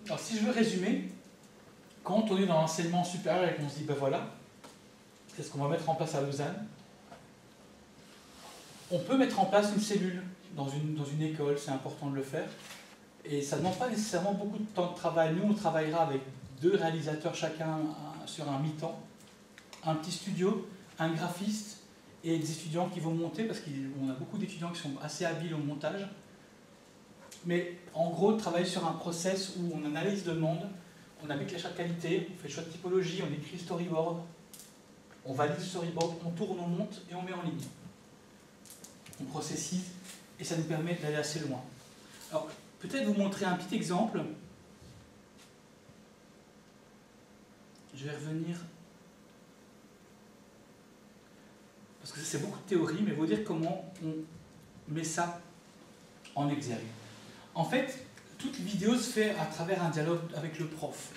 Alors si je veux résumer, quand on est dans l'enseignement supérieur et qu'on se dit, ben voilà, c'est ce qu'on va mettre en place à Lausanne, on peut mettre en place une cellule dans une école, c'est important de le faire, et ça ne demande pas nécessairement beaucoup de temps de travail. Nous, on travaillera avec 2 réalisateurs chacun sur un mi-temps, un petit studio, un graphiste et des étudiants qui vont monter, parce qu'on a beaucoup d'étudiants qui sont assez habiles au montage. Mais en gros, travailler sur un process où on analyse de demande, on applique les choix de qualité, on fait le choix de typologie, on écrit le storyboard, on valide le storyboard, on tourne, on monte et on met en ligne. On processise et ça nous permet d'aller assez loin. Alors, peut-être vous montrer un petit exemple. Je vais revenir, parce que c'est beaucoup de théorie, mais vous dire comment on met ça en exergue. En fait, toute vidéo se fait à travers un dialogue avec le prof.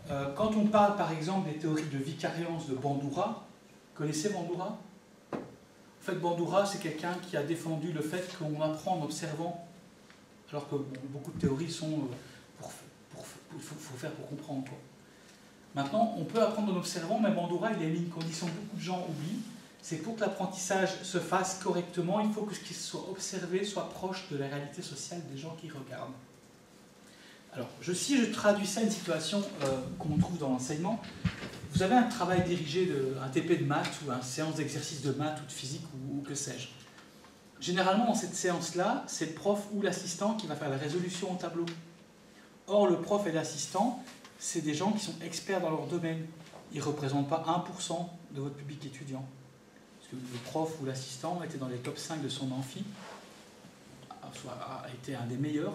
Quand on parle par exemple des théories de vicariance de Bandura, connaissez Bandura? En fait, Bandura, c'est quelqu'un qui a défendu le fait qu'on apprend en observant, alors que beaucoup de théories sont il faut faire pour comprendre, quoi. Maintenant, on peut apprendre en observant, mais Bandura, il a mis une condition que beaucoup de gens oublient, c'est pour que l'apprentissage se fasse correctement, il faut que ce qui soit observé soit proche de la réalité sociale des gens qui regardent. Alors, si je traduis ça à une situation qu'on trouve dans l'enseignement, vous avez un travail dirigé, un TP de maths ou une séance d'exercice de maths ou de physique ou que sais-je. Généralement, dans cette séance-là, c'est le prof ou l'assistant qui va faire la résolution au tableau. Or, le prof et l'assistant, c'est des gens qui sont experts dans leur domaine. Ils ne représentent pas 1% de votre public étudiant. Parce que le prof ou l'assistant était dans les top 5 de son amphi, a été un des meilleurs.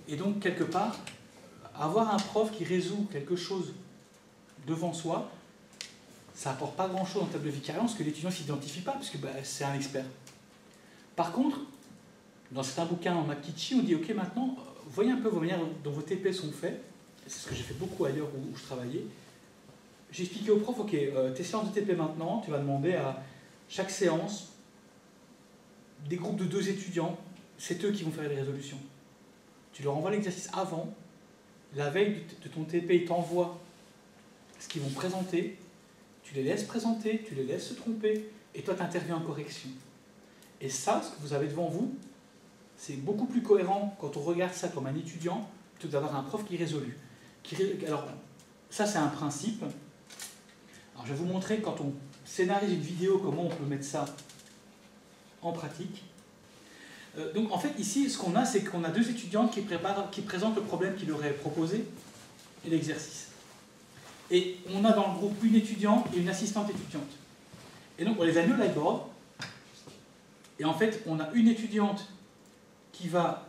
Et donc, quelque part, avoir un prof qui résout quelque chose devant soi, ça n'apporte pas grand-chose en table de vicariance, que l'étudiant ne s'identifie pas, parce que c'est un expert. Par contre, dans certains bouquins en Makichi, on dit, ok, maintenant, voyez un peu vos manières dont vos TP sont faits. C'est ce que j'ai fait beaucoup ailleurs où je travaillais. J'ai expliqué au prof, ok, tes séances de TP maintenant, tu vas demander à chaque séance des groupes de 2 étudiants, c'est eux qui vont faire les résolutions. Tu leur envoies l'exercice avant, la veille de ton TP, ils t'envoient ce qu'ils vont présenter, tu les laisses présenter, tu les laisses se tromper, et toi tu interviens en correction. Et ça, ce que vous avez devant vous, c'est beaucoup plus cohérent quand on regarde ça comme un étudiant, plutôt d'avoir un prof qui résolue. Alors, ça c'est un principe. Alors, je vais vous montrer quand on scénarise une vidéo, comment on peut mettre ça en pratique. Donc en fait, ici, ce qu'on a, c'est qu'on a 2 étudiantes qui présentent le problème qu'il leur est proposé et l'exercice. Et on a dans le groupe une étudiante et une assistante étudiante. Et donc on les a mis au lightboard. Et en fait, on a une étudiante qui va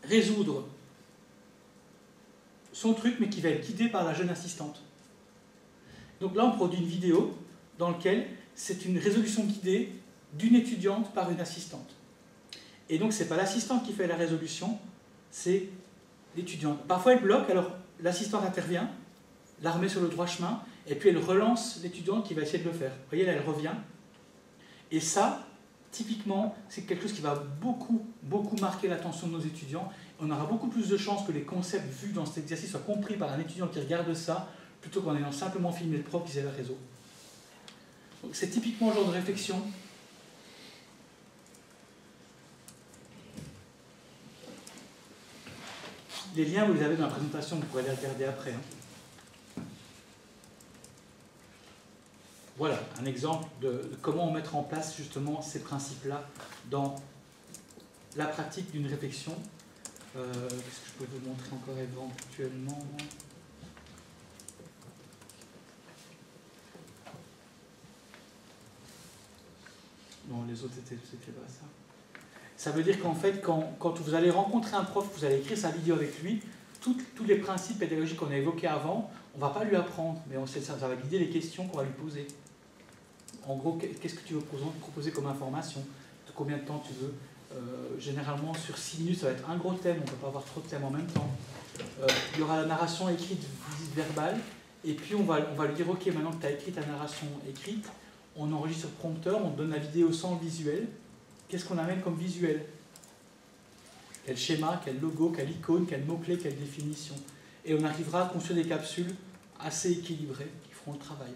résoudre son truc, mais qui va être guidée par la jeune assistante. Donc là, on produit une vidéo dans laquelle c'est une résolution guidée d'une étudiante par une assistante. Et donc, ce n'est pas l'assistante qui fait la résolution, c'est l'étudiante. Parfois, elle bloque, alors l'assistante intervient, la remet sur le droit chemin, et puis elle relance l'étudiante qui va essayer de le faire. Vous voyez, là, elle revient. Et ça, typiquement, c'est quelque chose qui va beaucoup, beaucoup marquer l'attention de nos étudiants. On aura beaucoup plus de chances que les concepts vus dans cet exercice soient compris par un étudiant qui regarde ça, plutôt qu'en ayant simplement filmé le prof qui sait le réseau. C'est typiquement le genre de réflexion. Les liens, vous les avez dans la présentation, vous pourrez les regarder après. Voilà, un exemple de comment mettre en place justement ces principes-là dans la pratique d'une réflexion. Qu'est-ce que je peux vous montrer encore éventuellement ? Non, les autres, c'était pas ça. Ça veut dire qu'en fait, quand vous allez rencontrer un prof, vous allez écrire sa vidéo avec lui, tous les principes pédagogiques qu'on a évoqués avant, on ne va pas lui apprendre, mais ça va guider les questions qu'on va lui poser. En gros, qu'est-ce que tu veux proposer comme information? De combien de temps tu veux? Généralement, sur 6 minutes, ça va être un gros thème, on ne peut pas avoir trop de thèmes en même temps. Il y aura la narration écrite, visite verbale, et puis on va lui dire, ok, maintenant que tu as écrit ta narration écrite, on enregistre le prompteur, on te donne la vidéo sans visuel. Qu'est-ce qu'on amène comme visuel? quel schéma, quel logo, quelle icône, quel mot-clé, quelle définition. Et on arrivera à construire des capsules assez équilibrées qui feront le travail.